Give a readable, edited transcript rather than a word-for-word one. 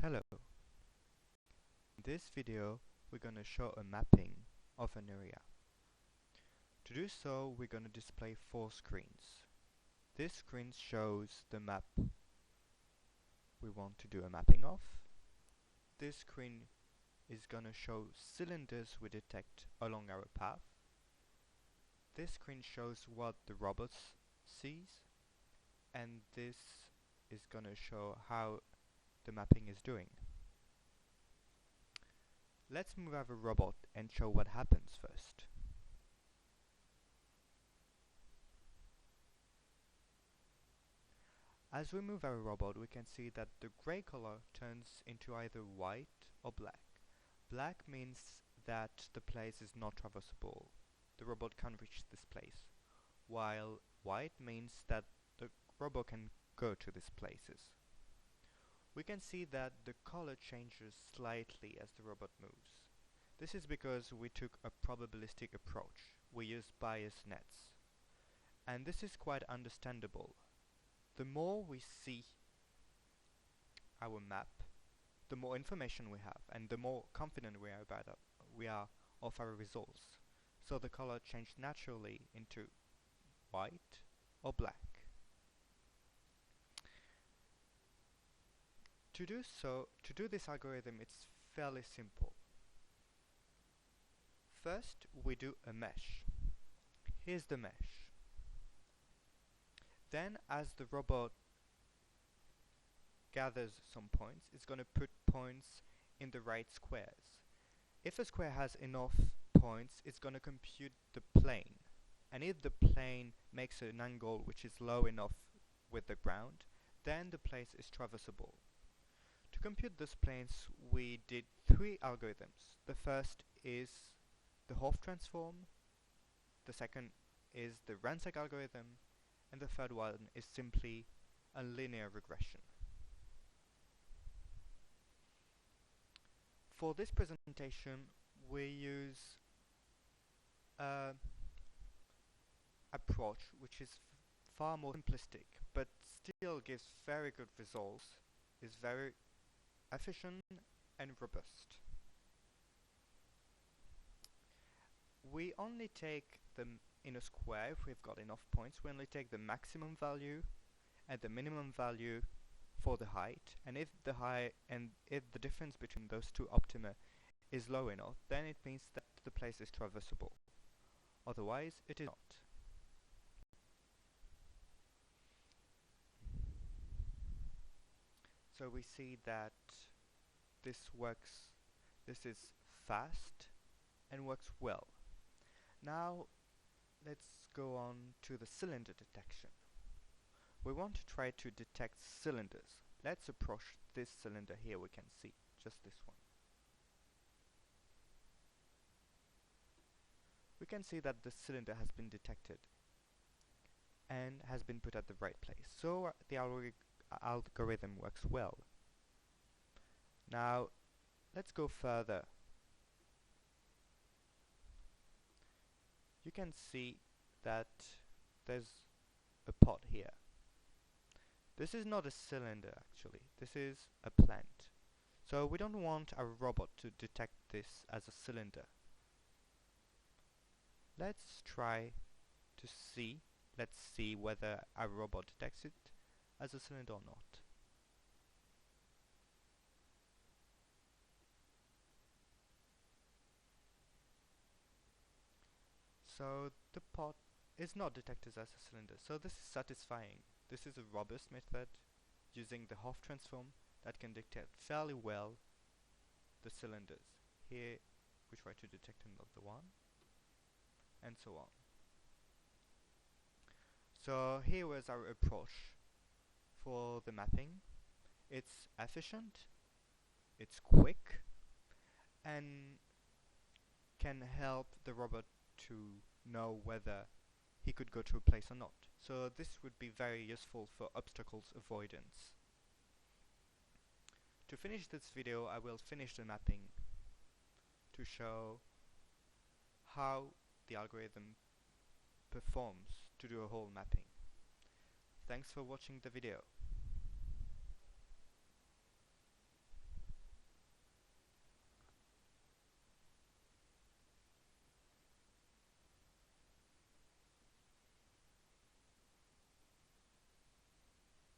Hello. In this video we're going to show a mapping of an area. To do so we're going to display 4 screens. This screen shows the map we want to do a mapping of. This screen is going to show cylinders we detect along our path. This screen shows what the robot sees, and this is going to show how the mapping is doing. Let's move our robot and show what happens first. As we move our robot, we can see that the gray color turns into either white or black. Black means that the place is not traversable. The robot can't reach this place. While white means that the robot can go to these places. We can see that the color changes slightly as the robot moves. This is because we took a probabilistic approach. We used bias nets. And this is quite understandable. The more we see our map, the more information we have, and the more confident we are of our results. So the color changed naturally into white or black. To do this algorithm, it's fairly simple. First, we do a mesh. Here's the mesh. Then, as the robot gathers some points, it's going to put points in the right squares. If a square has enough points, it's going to compute the plane. And if the plane makes an angle which is low enough with the ground, then the place is traversable. To compute these planes, we did 3 algorithms. The first is the Hopf transform, the second is the Ransek algorithm, and the third one is simply a linear regression. For this presentation, we use an approach which is far more simplistic, but still gives very good results, is very efficient and robust. We only take them in a square if we've got enough points. We only take the maximum value and the minimum value for the height, and if the difference between those two optima is low enough, then it means that the place is traversable. Otherwise, it is not. So we see that this is fast and works well. Now let's go on to the cylinder detection. We want to try to detect cylinders. Let's approach this cylinder here. We can see just this one. We can see that the cylinder has been detected and has been put at the right place. So the algorithm works well. Now let's go further. You can see that there's a pot here. This is not a cylinder actually, this is a plant. So we don't want our robot to detect this as a cylinder. Let's see whether our robot detects it as a cylinder or not. So the pot is not detected as a cylinder, so this is satisfying. This is a robust method using the Hopf transform that can detect fairly well the cylinders. Here we try to detect another one, and so on. So here was our approach for the mapping. It's efficient, it's quick, and can help the robot to know whether he could go to a place or not. So this would be very useful for obstacles avoidance. To finish this video, I will finish the mapping to show how the algorithm performs to do a whole mapping. Thanks for watching the video.